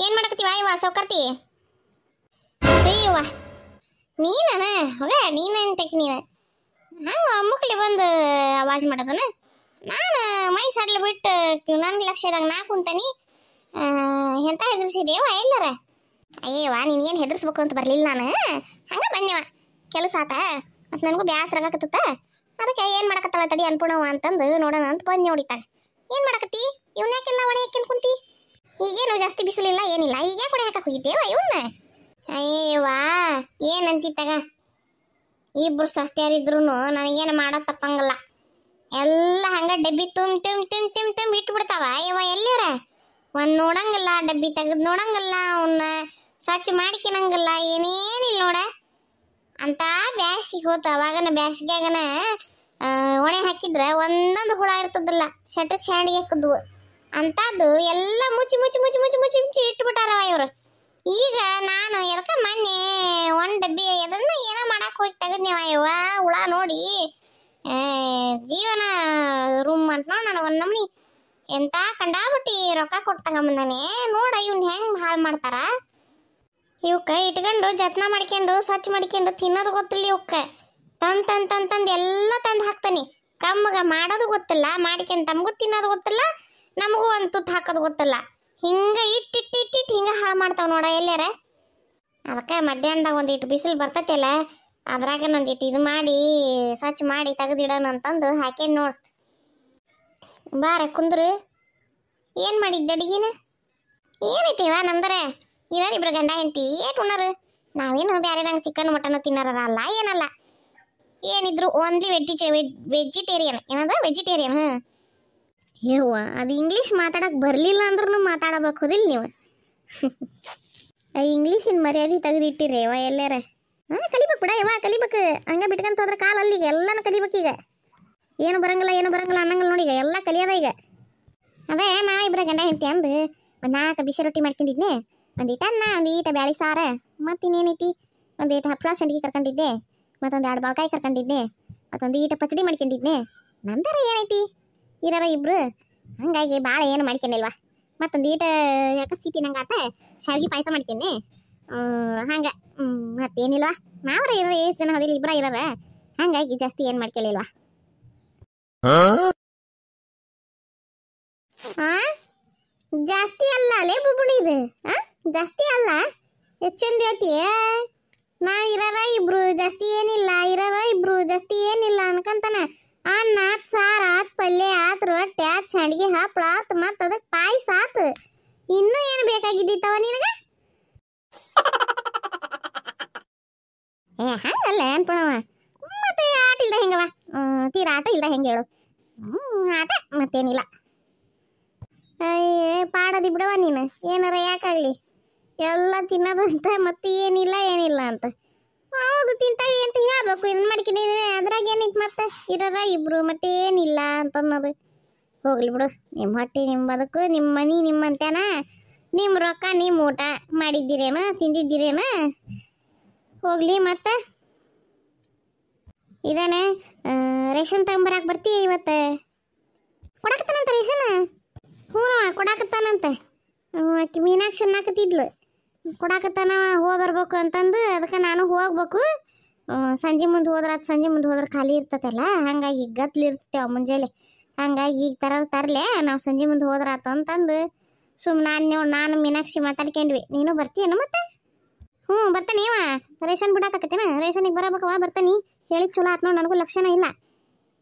ಏನ್ ಮಾಡಕತ್ತೀವ ಇವ ಸೌಕರ್ತಿ? ಅಯ್ಯವ್ವ ನೀನ ಹೋಗ ನೀನಂತಕಿ ನೀನು ಹಂಗ ಮುಕ್ಳಿ ಬಂದು ಆವಾಜ್ ಮಾಡೋದನ. ನಾನು ಮೈ ಸಡ್ಲು ಬಿಟ್ಟು ನನ್ನ ಲಕ್ಷ್ಯದಾಗ ನಾ ಕುಂತಾನಿ. ಎಂತ ಹೆದರ್ಸಿದೇವ ಎಲ್ಲರ? ಅಯ್ಯವ್ವ ನೀನೇನು ಹೆದರ್ಸ್ಬೇಕು ಅಂತ ಬರಲಿಲ್ಲ, ನಾನು ಹಂಗೆ ಬನ್ನಿವ ಕೆಲಸ ಆತ ಮತ್ತು ನನಗೂ ಬ್ಯಾಸರ ಆಗಕತ್ತ. ಅದಕ್ಕೆ ಏನು ಮಾಡಕತ್ತವ ತಡಿ ಅನ್ಪುಣವ ಅಂತಂದು ನೋಡೋಣ ಅಂತ ಬಂದು ನೋಡಿತಾಗ. ಏನು ಮಾಡಕತ್ತಿ? ಇವನ್ಯಾಕೆಲ್ಲ ಒಣೆ ಹಾಕ್ಯಂದು ಕುಂತಿ? ಈಗೇನು ಜಾಸ್ತಿ ಬಿಸಿಲಿಲ್ಲ ಏನಿಲ್ಲ, ಈಗ ಕೊಡೆ ಹಾಕಕ್ಕೆ ಹೋಗಿದ್ದೇವ ಇವನ್ನ? ಅಯ್ಯವ್ವ ಏನಂತಿತ್ತಾಗ, ಇಬ್ರು ಸಸ್ತ್ಯಾರಿದ್ರು ನನಗೇನು ಮಾಡೋದು ತಪ್ಪಂಗಲ್ಲ. ಎಲ್ಲ ಹಂಗೆ ಡಬ್ಬಿ ತುಂಬ ಇಟ್ಬಿಡ್ತಾವ. ಅಯ್ಯವ್ವ ಎಲ್ಲಿರ ಒಂದು ನೋಡಂಗಿಲ್ಲ, ಡಬ್ಬಿ ತೆಗೆದು ನೋಡಂಗಿಲ್ಲ, ಅವನ್ನ ಸ್ವಚ್ಛ ಮಾಡ್ಕೊಳಂಗಿಲ್ಲ, ಏನೇನಿಲ್ಲ ನೋಡ. ಅಂತ ಬ್ಯಾಸಿಗೆ ಹೋತ ಅವಾಗನ ಬ್ಯಾಸಿಗ್ಯಾಗನ ಒಣೆ ಹಾಕಿದ್ರೆ ಒಂದೊಂದು ಹುಳ ಇರ್ತದಲ್ಲ, ಶಾಂಡಿಗೆ ಹಾಕಿದ್ವು ಅಂಥದ್ದು ಎಲ್ಲ ಮುಚ್ಚಿ ಮುಚ್ಚಿ ಮುಚ್ಚಿ ಮುಚ್ಚಿ ಮುಚ್ಚಿ ಮುಚ್ಚಿ ಇಟ್ಬಿಟ್ಟಾರವ ಇವರು. ಈಗ ನಾನು ಎದಕ್ಕೆ ಮೊನ್ನೆ ಒಂದು ಡಬ್ಬಿ ಅದನ್ನ ಏನೋ ಮಾಡಕ್ಕೆ ಹೋಗಿ ತೆಗೆದ್ನೇವ. ಇವ ಹುಳ ನೋಡಿ ಜೀವನ ರೂಮ್ ಅಂತ ನೋಡಿ ನಾನು ಒಂದು ನಮ್ನಿ ಎಂತ ಕಂಡಾಬಿಟ್ಟು ರೊಕ್ಕ ಕೊಟ್ಟು ತಗೊಂಬಂದಾನೆ. ನೋಡ ಇವ್ನ ಹೆಂಗೆ ಹಾಳು ಮಾಡ್ತಾರ. ಇವಕ್ಕೆ ಇಟ್ಕೊಂಡು ಜತ್ನ ಮಾಡ್ಕೊಂಡು ಸ್ವಚ್ಛ ಮಾಡ್ಕೊಂಡು ತಿನ್ನೋದು ಗೊತ್ತಿಲ್ಲ. ಇವಕ್ಕೆ ತಂದು ಎಲ್ಲ ತಂದು ಹಾಕ್ತಾನೆ. ಕಮ್ಮಗೆ ಮಾಡೋದು ಗೊತ್ತಿಲ್ಲ, ಮಾಡ್ಕೊಂಡು ತಮಗೂ ತಿನ್ನೋದು ಗೊತ್ತಿಲ್ಲ, ನಮಗೂ ಒಂದು ತುತ್ತು ಹಾಕೋದು ಗೊತ್ತಿಲ್ಲ. ಹಿಂಗೆ ಇಟ್ಟಿಟ್ಟು ಹಿಂಗೆ ಹಾಳು ಮಾಡ್ತಾವೆ ನೋಡ ಎಲ್ಲಾರ. ಅದಕ್ಕೆ ಮಧ್ಯಾಹ್ನದಾಗ ಒಂದಿಟ್ಟು ಬಿಸಿಲು ಬರ್ತೈತಲ್ಲ, ಅದ್ರಾಗ ಒಂದಿಟ್ಟು ಇದು ಮಾಡಿ ಸ್ವಚ್ಛ ಮಾಡಿ ತೆಗೆದಿಡೋಣ ಅಂತಂದು ಹಾಕೇನು ನೋಡು. ಬಾರ ಕುಂದ್ರು. ಏನು ಮಾಡಿದ್ದೆ ಅಡಿಗೆನ? ಏನೈತಿವ ನಮ್ದರೆ ಇರೋರಿಬ್ರು ಗಂಡ ಹೆಂಡತಿ ಏಟ್ ಉಣ್ಣರು. ನಾವೇನು ಬೇರೆ ನಂಗೆ ಚಿಕನ್ ಮಟನ್ ತಿನ್ನೋರಲ್ಲ ಏನಲ್ಲ. ಏನಿದ್ರು ಓನ್ಲಿ ವೆಜಿಟೇರಿಯನ್. ಏನದ ವೆಜಿಟೇರಿಯನ್? ಯವ್ವ ಅದು ಇಂಗ್ಲೀಷ್ ಮಾತಾಡಕ್ಕೆ ಬರಲಿಲ್ಲ ಅಂದ್ರೂ ಮಾತಾಡಬೇಕು ಹೋದಿಲ್ಲ ನೀವು. ಇಂಗ್ಲೀಷಿನ ಮರ್ಯಾದೆ ತೆಗೆದಿಟ್ಟಿರಿ ಯವ್ವ ಎಲ್ಲಾರ. ಕಲಿಬೇಕು ಬಿಡ ಯವ್ವ, ಕಲಿಬೇಕು. ಹಂಗೆ ಬಿಟ್ಕೊಂತ ಹೋದ್ರೆ ಕಾಲ ಅಲ್ಲಿಗೆ ಎಲ್ಲನೂ ಕಲಿಬೇಕು. ಈಗ ಏನು ಬರಂಗಿಲ್ಲ ಅನ್ನಂಗಿಲ್ಲ ನೋಡಿ, ಈಗ ಎಲ್ಲ ಕಲಿಯೋದ ಈಗ. ಅದೇ ನಾ ಇಬ್ಬರ ಗಂಡ ಹೆಂಡತಿ ಅಂದು ಒಂದು 4 ಬಿಸಿ ರೊಟ್ಟಿ ಮಾಡ್ಕೊಂಡಿದ್ನೆ, ಒಂದೀಟ ಅನ್ನ, ಒಂದೀಟ ಬ್ಯಾಳಿ ಸಾರ, ಮತ್ತಿನ್ನೇನೈತಿ ಒಂದೀಟ ಹಪ್ಪಳ ಸಂಡಿಗೆ ಕರ್ಕೊಂಡಿದ್ದೆ, ಮತ್ತೊಂದು 2 ಬಾಳ್ಕಾಯಿ ಕರ್ಕೊಂಡಿದ್ದೆ, ಮತ್ತೊಂದು ಈಟ ಪಚಡಿ ಮಾಡ್ಕೊಂಡಿದ್ನೆ. ನಂತರ ಏನೈತಿ ಇರಾರ ಇಬ್ರು, ಹಂಗಾಗಿ ಭಾಳ ಏನು ಮಾಡ್ಕೊಂಡಿಲ್ವ. ಮತ್ತೊಂದು ಈಟ ಯಾಕೆ ಸಿಟಿ ನಂಗೆ ಆತ ಶಾವಿಗೆ ಪಾಯಸ ಮಾಡ್ಕೊಂಡೆ. ಹಂಗೆ ಮತ್ತೇನಿಲ್ವ. ನಾವ್ರ ಇರೋ ಎಷ್ಟು ಜನ ಹೋದಿಲ್ಲ, ಇಬ್ಬರ ಇರೋರ, ಹಂಗಾಗಿ ಜಾಸ್ತಿ ಏನು ಮಾಡ್ಕೊಳ್ಳಿಲ್ವ. ಜಾಸ್ತಿ ಅಲ್ಲ ಅಲ್ಲೇ ಬುಬುಣಿ ಇದು, ಜಾಸ್ತಿ ಅಲ್ಲ. ಹೆಚ್ಚಂದು ಹೇಳ್ತೀಯ. ನಾವು ಇರೋರ ಇಬ್ರು ಜಾಸ್ತಿ ಏನಿಲ್ಲ, ಇರೋರ ಇಬ್ರು ಜಾಸ್ತಿ ಏನಿಲ್ಲ ಅನ್ಕಂತಾನೆ. ಅನ್ನ ಆತ್, ಸಾರು ಆತ್, ಪಲ್ಯ ಆತ್, ರೊಟ್ಟಿ ಆತ್, ಸಂಡಿಗೆ ಹಪ್ಪಳ ಆತ್, ಮತ್ತು ಅದಕ್ಕೆ ಪಾಯಸ ಆತು. ಇನ್ನೂ ಏನು ಬೇಕಾಗಿದ್ದಿತ್ತವ ನಿನಗೆ? ಹಂಗಲ್ಲ ಅನ್ಪಣವ. ಮತ್ತೆ ಆಟ ಇಲ್ದ ಹೆಂಗವ? ತೀರಾ ಆಟ ಇಲ್ದ ಹೆಂಗೆ ಹೇಳು? ಆಟ ಮತ್ತೇನಿಲ್ಲ. ಪಾಡದಿ ಬಿಡವ ನೀನು. ಏನಾರ ಯಾಕಾಗಲಿ ಎಲ್ಲ ತಿನ್ನೋದಂತ ಮತ್ತೆ ಏನಿಲ್ಲ ಅಂತ. ಹೌದು ತಿಂತಾವಿ ಅಂತ ಹೇಳ್ಬೇಕು. ಇದನ್ನ ಮಾಡ್ಕೊಂಡಿದ್ರೆ ಅದ್ರಾಗ ಏನೈತೆ ಮತ್ತೆ? ಇರೋರ ಇಬ್ರು ಮತ್ತೆ ಏನಿಲ್ಲ ಅಂತ ಅನ್ನೋದು. ಹೋಗ್ಲಿ ಬಿಡು, ನಿಮ್ಮ ಹೊಟ್ಟೆ ನಿಮ್ಮ ಬದುಕು, ನಿಮ್ಮ ಮನೆ ನಿಮ್ಮಂತೇನ, ನಿಮ್ಮ ರೊಕ್ಕ ನಿಮ್ಮ ಊಟ ಮಾಡಿದ್ದೀರೇನ ತಿಂದಿದ್ದೀರೇನ? ಹೋಗ್ಲಿ. ಮತ್ತೆ ಇದಾನೆ ರೇಷನ್ ತಗೊಂಬರಕ್ಕೆ ಬರ್ತೀಯ ಇವತ್ತು? ಕೊಡಕತ್ತಾನಂತ ರೇಷನ್? ಹ್ಞೂ ಕೊಡಾಕತ್ತಾನಂತೆ. ಆಕೆ ಮೀನಾಕ್ಷಿ ಅನ್ನಕತ್ತಿದ್ಲು ಕೊಡಾಕತ್ತಾನ, ಹೋಗಿ ಬರ್ಬೇಕು ಅಂತಂದು. ಅದಕ್ಕೆ ನಾನು ಹೋಗ್ಬೇಕು. ಸಂಜೆ ಮುಂದೆ ಹೋದ್ರೆ ಖಾಲಿ ಇರ್ತತಲ್ಲ, ಹಂಗಾಗಿ ಈಗ ಗತ್ಲಿ ಇರ್ತೇವೆ ಮುಂಜಾನೆ. ಹಂಗಾಗಿ ಈಗ ತರಲೆ ನಾವು ಸಂಜೆ ಮುಂದೆ ಹೋದ್ರಾತು ಅಂತಂದು ಸುಮ್ಮನೆ ನಾನು ಮೀನಾಕ್ಷಿ ಮಾತಾಡ್ಕೊಂಡ್ವಿ. ನೀನು ಬರ್ತೀಯೇನು ಮತ್ತೆ? ಹ್ಞೂ ಬರ್ತಾನೆ. ಇವ ರೇಷನ್ ಬಿಡಾಕತ್ತೇನ? ರೇಷನಿಗೆ ಬರಬೇಕವ, ಬರ್ತಾನೆ. ಹೇಳಿದ್ ಚಲೋ ಆತು ನೋಡಿ, ನನಗೂ ಲಕ್ಷಣ ಇಲ್ಲ.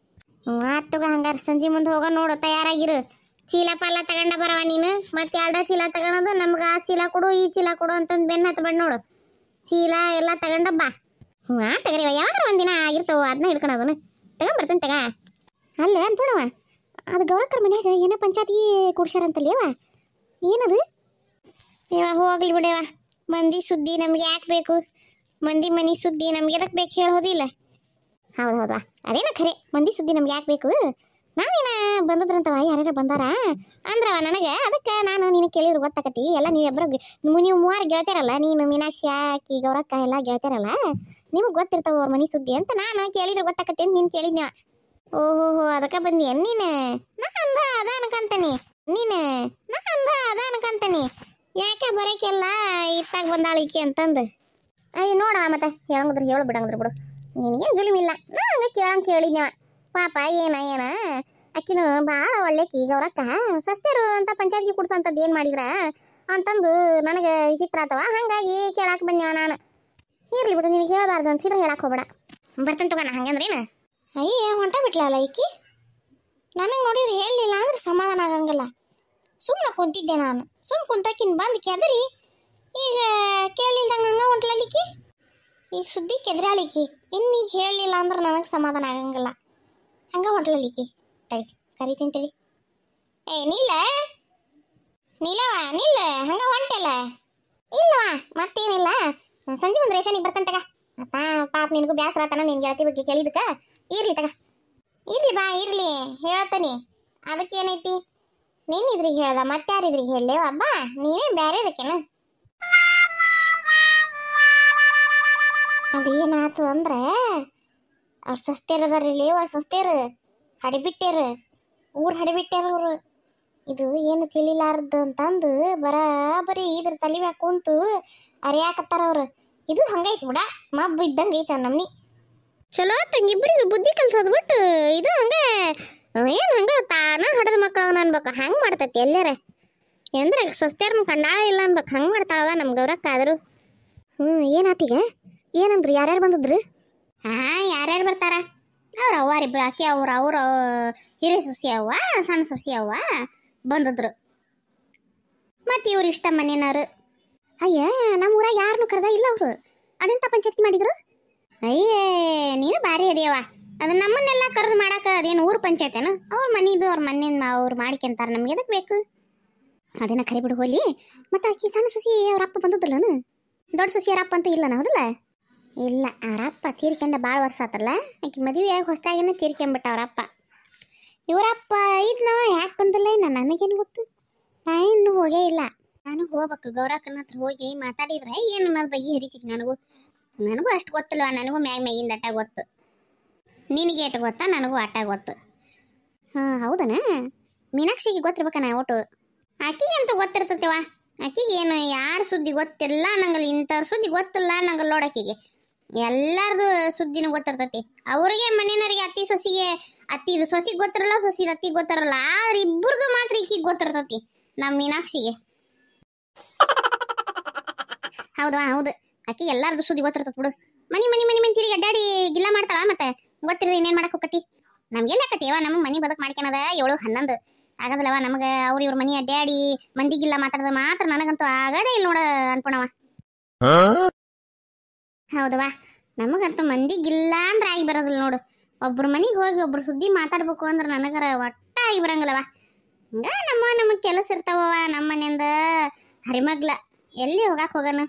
ಆತಗ ಹಂಗಾರೆ ಸಂಜೆ ಮುಂದೆ ಹೋಗೋ ನೋಡು, ತಯಾರಾಗಿರು. ಚೀಲ ಪಾಲ ತಗೊಂಡ ಬರವ ನೀನು. ಮತ್ತೆ 2 ಚೀಲ ತಗೊಳೋದು, ನಮ್ಗೆ ಆ ಚೀಲ ಕೊಡು ಈ ಚೀಲ ಕೊಡು ಅಂತಂದು ಬೆನ್ನು ಹತ್ಬೇಡ ನೋಡು. ಚೀಲ ಎಲ್ಲ ತಗೊಂಡಬ್ಬ. ತಗರಿವ ಯಾವಾಗ ಒಂದಿನ ಆಗಿರ್ತಾವ, ಅದನ್ನ ಹಿಡ್ಕೊಳೋದನ್ನು ತಗೊಂಬರ್ತೇನೆ ತಗ. ಅಲ್ಲ ಅನ್ಪೋಣವ, ಅದು ಗೌರಕ್ಕರ ಮನ್ಯಾಗ ಏನೋ ಪಂಚಾಯತಿ ಕೊಡ್ಸಾರಂತಲ್ಲಿ ಅವ, ಏನದು? ಹೋಗ್ಲಿ ಬಿಡವ, ಮಂದಿ ಸುದ್ದಿ ನಮ್ಗೆ ಯಾಕೆ ಬೇಕು? ಮಂದಿ ಮನಿ ಸುದ್ದಿ ನಮ್ಗೆ ಎದಕ್ಕೆ ಬೇಕು ಹೇಳೋದಿಲ್ಲ? ಹೌದಾ, ಅದೇನ ಖರೆ. ಮಂದಿ ಸುದ್ದಿ ನಮ್ಗೆ ಯಾಕೆ ಬೇಕು? ನಾನೇನ ಬಂದದ್ರಂತವ ಯಾರ್ಯಾರು ಬಂದಾರ ಅಂದ್ರವ ನನಗೆ. ಅದಕ್ಕೆ ನಾನು ನೀನು ಕೇಳಿದ್ರು ಗೊತ್ತಾಕತಿ. ಎಲ್ಲ ನೀವಿಬ್ಬರು ನೀವು ಮೂವರು ಗೆಳತಿಯರಲ್ಲ, ನೀನು ಮೀನಾಕ್ಷಿ ಆಕಿ ಗೌರಕ್ಕ ಎಲ್ಲ ಗೆಳತಿಯರಲ್ಲ, ನಿಮಗೆ ಗೊತ್ತಿರ್ತಾವ ಅವ್ರ ಮನೆ ಸುದ್ದಿ ಅಂತ ನಾನು ಕೇಳಿದ್ರು ಗೊತ್ತಾಕತಿ ಅಂತ ನೀನು ಕೇಳಿದ್ನ. ಓಹೋ ಅದಕ್ಕೆ ಬಂದಿ ನೀನು. ನಾ ಅಂದ ಅದ ಅನ್ಕಂತಾನಿ ನೀನು. ನಾ ಅಂದ ಅದ ಅನ್ಕಂತಾನಿ ಯಾಕೆ ಬರೋಕೆಲ್ಲ ಇತ್ತಾಗ ಬಂದಾಳಿಕೆ ಅಂತಂದು. ಅಯ್ಯ ನೋಡ ಮತ್ತೆ ಹೇಳಂಗಿದ್ರು ಹೇಳು ಬಿಡಂಗಿದ್ರು ಬಿಡು, ನಿನಗೇನು ಜುಲಿಮಿಲ್ಲ. ನಾ ಹಂಗೆ ಕೇಳಿದ್ನವ. ಪಾಪ ಏನ ಅಕ್ಕಿನು ಭಾಳ ಒಳ್ಳೆಕಿ ಗೌರಕ್ಕ. ಸಸ್ತೆರು ಅಂತ ಪಂಚಾಯತ್ಗೆ ಕುಡ್ಸಂಥದ್ದು ಏನು ಮಾಡಿದ್ರ ಅಂತಂದು ನನಗೆ ವಿಚಿತ್ರ ಆತವ. ಹಾಗಾಗಿ ಕೇಳಕ್ಕೆ ಬಂದ್ಯವ ನಾನು. ಇರ್ಲಿ ಬಿಡು, ನಿನಗೆ ಹೇಳಬಾರ್ದು ಅನ್ಸಿದ್ರೆ ಹೇಳಕ್ಕೆ ಹೋಗ್ಬೇಡ. ಬರ್ತಾನೆ ತಗೋಣ ಹಂಗಂದ್ರೇನು. ಅಯ್ಯ ಹೊಂಟ ಬಿಟ್ಲಲ್ಲ ಈಕಿ. ನನಗೆ ನೋಡಿದ್ರೆ ಹೇಳಲಿಲ್ಲ ಅಂದ್ರೆ ಸಮಾಧಾನ ಆಗಂಗಿಲ್ಲ. ಸುಮ್ಮನೆ ಕುಂತಿದ್ದೆ ನಾನು. ಕುಂತಕಿನ್ ಬಂದು ಕೆದರಿ ಈಗ ಕೇಳಿಲ್ದಂಗೆ ಹಂಗೆ ಹೊಂಟ್ಲಲಿಕ್ಕಿ. ಈಗ ಸುದ್ದಿ ಕೆದ್ರಾಳಿಕಿ. ಇನ್ನೀಗ ಹೇಳಲಿಲ್ಲ ಅಂದ್ರೆ ನನಗೆ ಸಮಾಧಾನ ಆಗಂಗಿಲ್ಲ. ಹಂಗೆ ಹೊಂಟ್ಲಲಿಕ್ಕಿ. ಕರಿತೀನಿ ತಿಳಿ. ನಿಲ್ಲ ನಿಲ್ಲ ಹಂಗೆ ಹೊಂಟಲ್ಲ. ಇಲ್ಲವ ಮತ್ತೇನಿಲ್ಲ, ಸಂಜೆ ಒಂದು ರೇಷನಿಗೆ ಬರ್ತಾನೆ ತಗ. ಅಪ್ಪ ಪಾಪ ನಿನಗೂ ಬ್ಯಾಸರ ಆತನ ನಿನ್ನ ಗೆಳತಿ ಬಗ್ಗೆ ಕೇಳಿದಕ್ಕ. ಇರ್ಲಿ ತಗ, ಇರ್ಲಿ ಬಾ ಇರ್ಲಿ ಹೇಳತ್ತಾನಿ. ಅದಕ್ಕೇನೈತಿ, ನಿನ್ನಿದ್ರಿಗೆ ಹೇಳ್ದ ಮತ್ತಾರಿದ್ರಿಗೆ ಹೇಳಲೇವ ಹಬ್ಬ. ನೀನೇನು ಬೇರೆ ಅದಕ್ಕೇನ. ಅದೇನಾಯ್ತು ಅಂದ್ರೆ ಅವ್ರು ಸಸ್ತೇರದಾರಿಲ್ಲೇವ, ಸಸ್ತೇರು ಹಡಿಬಿಟ್ಟೇರು, ಊರು ಹಡಿಬಿಟ್ಟಾರ ಅವರು. ಇದು ಏನು ತಿಳಿಲಾರ್ದು ಅಂತಂದು ಬರೀ ಇದ್ರ ತಲೆ ಮ್ಯಾಗ ಕುಂತು ಅರಿಯಾಕತ್ತಾರ ಅವ್ರು. ಇದು ಹಂಗೈತಿ ಬಿಡ, ಮಬ್ಬು ಇದ್ದಂಗೆ ಐತೆ ನಮ್ನಿ. ಚಲೋ ತಂಗಿಬ್ಬರಿಗೆ ಬುದ್ಧಿ ಕಲ್ಸೋದು ಬಿಟ್ಟು ಇದು ಹಂಗೆ ಏನು ಹಂಗೆ ತಾನ ಹಡದ ಮಕ್ಕಳವನ ಅನ್ಬೇಕು. ಹಂಗೆ ಮಾಡ್ತೈತಿ ಎಲ್ಲಾರ ಅಂದ್ರೆ ಸ್ವಸ್ಥ್ಯಾರನ್ನ ಕಂಡಾಳ ಇಲ್ಲ ಅನ್ಬೇಕು. ಹಂಗೆ ಮಾಡ್ತಾಳವ ನಮ್ಮ ಗೌರಕ್ಕ. ಆದರೂ ಏನಾತೀಗ ಏನಂದ್ರು, ಯಾರ್ಯಾರು ಬಂದಿದ್ರು? ಯಾರ್ಯಾರು ಬರ್ತಾರ? ಅವ್ರು ಅವ್ವಾರಿಬ್ರು ಆಕೆ ಅವ್ರ ಹಿರಿಯ ಸೊಸಿ ಅವ್ವ ಸಣ್ಣ ಸೊಸಿ ಅವ್ವ ಬಂದಿದ್ರು. ಮತ್ತು ಇವ್ರು ಇಷ್ಟ ಮನೆಯವರು. ಅಯ್ಯ ನಮ್ಮ ಊರಾಗ ಯಾರನ್ನೂ ಕರೆದ ಇಲ್ಲ ಅವರು. ಅದೆಂತ ಪಂಚಾಯತಿ ಮಾಡಿದ್ರು? ಅಯ್ಯೇ ನೀನು ಭಾರಿ ಅದೇವ. ಅದು ನಮ್ಮನ್ನೆಲ್ಲ ಕರೆದು ಮಾಡಕ್ಕೆ ಅದೇನು ಊರು ಪಂಚಾಯತೇನು? ಅವ್ರ ಮನೆದು ಅವ್ರ ಮನೆಯಿಂದ ಅವ್ರು ಮಾಡ್ಕೊಂತಾರೆ, ನಮ್ಗೆ ಎದಕ್ಕೆ ಬೇಕು? ಅದೇನ ಕರಿಬಿಡು ಹೋಲಿ. ಮತ್ತು ಆಕಿ ಸಣ್ಣ ಸೊಸಿ ಅವ್ರಪ್ಪ ಬಂದದ್ದಲ್ಲನು? ದೊಡ್ಡ ಸೊಸಿ ಅವರಪ್ಪ ಅಂತ ಇಲ್ಲನ? ಹೌದಲ್ಲ? ಇಲ್ಲ, ಅವರಪ್ಪ ತೀರ್ಕೊಂಡ ಭಾಳ ವರ್ಷ ಆತಲ್ಲ. ಆಕಿ ಮದುವೆಯಾಗಿ ಹೊಸದಾಗಿನ ತೀರ್ಕೊಂಬಿಟ್ಟ ಅವರಪ್ಪ. ಇವರಪ್ಪ ಇದ್ನ ಯಾಕೆ ಬಂದಿಲ್ಲ ಇನ್ನು ನನಗೇನು ಗೊತ್ತು. ನಾ ಇನ್ನೂ ಹೋಗೇ ಇಲ್ಲ. ನಾನು ಹೋಗ್ಬೇಕು ಗೌರಕ್ಕನ ಹತ್ರ ಹೋಗಿ ಮಾತಾಡಿದ್ರೆ ಏನು ಅನ್ನೋದು ಬಗ್ಗೆ ಹರಿತೈತಿ ನನಗೂ ಅಷ್ಟು ಗೊತ್ತಿಲ್ವ. ನನಗೂ ಮ್ಯಾಗಿಂದ ಅಟ್ಟ ಗೊತ್ತು, ನಿನಗೆ ಏಟು ಗೊತ್ತಾ? ನನಗೂ ಅಟ್ಟ ಗೊತ್ತು. ಹೌದನ? ಮೀನಾಕ್ಷಿಗೆ ಗೊತ್ತಿರ್ಬೇಕನ ಒಟ್ಟು. ಆಕಿಗೆ ಅಂತ ಗೊತ್ತಿರ್ತೈತಿವ. ಆಕಿಗೆ ಏನು ಯಾರ ಸುದ್ದಿ ಗೊತ್ತಿಲ್ಲ ನಂಗಲ್ಲಿ, ಇಂಥವ್ರ ಸುದ್ದಿ ಗೊತ್ತಿಲ್ಲ ನಂಗಲ್ಲಿ. ನೋಡಾಕಿಗೆ ಎಲ್ಲಾರ್ದು ಸುದ್ದಿನೂ ಗೊತ್ತಿರ್ತೈತಿ. ಅವ್ರಿಗೆ ಮನೆಯವ್ರಿಗೆ ಅತ್ತಿದು ಸೊಸಿಗೆ ಗೊತ್ತಿರಲ್ಲ, ಸೊಸಿದ ಅತ್ತಿಗೆ ಗೊತ್ತಿರಲ್ಲ. ಆದ್ರೆ ಇಬ್ಬರದು ಮಾತ್ರ ಈಕಿಗೆ ಗೊತ್ತಿರ್ತೈತಿ, ನಮ್ಮ ಮೀನಾಕ್ಷಿಗೆ. ಹೌದವಾ? ಹೌದು, ಆಕಿ ಎಲ್ಲಾರ್ದು ಸುದ್ದಿ ಗೊತ್ತಿರ್ತೈತಿ ಬಿಡು. ಮನಿ ತಿರುಗಿ ಅಡ್ಡಾಡಿ ಗಿಲ್ಲ ಮಾಡ್ತಾಳ. ಮತ್ತೆ ಗೊತ್ತಿರೋದು ಇನ್ನೇನು ಮಾಡಕ್ಕೆ ಹೋಗತಿ? ನಮ್ಗೆಲ್ಲ ಆಕತಿಯವ, ನಮಗೆ ಮನೆ ಬದಕ್ ಮಾಡ್ಕೊಳದ 7-11 ಆಗದಲ್ಲವ ನಮಗೆ. ಇವ್ರ ಮನಿ ಅಡ್ಡಾಡಿ ಮಂದಿಗಿಲ್ಲ ಮಾತಾಡೋದು ಮಾತ್ರ ನನಗಂತೂ ಆಗದೇ ಇಲ್ಲ ನೋಡ ಅನ್ಪಣವ. ಹೌದವಾ? ನಮಗಂತೂ ಮಂದಿಗಿಲ್ಲ ಅಂದ್ರೆ ಆಗಿ ಬರೋದಿಲ್ಲ ನೋಡು. ಒಬ್ರು ಮನೆಗೆ ಹೋಗಿ ಒಬ್ರು ಸುದ್ದಿ ಮಾತಾಡ್ಬೇಕು ಅಂದ್ರೆ ನನಗರ ಒಟ್ಟ ಆಗಿ ಬರಂಗಿಲ್ಲವ. ಹಂಗ ನಮಗೆ ಕೆಲಸ ಇರ್ತಾವ. ನಮ್ಮ ಮನೆಯಿಂದ ಹರಿಮಗ್ಲ ಎಲ್ಲಿ ಹೋಗಕ್ಕೆ ಹೋಗನು?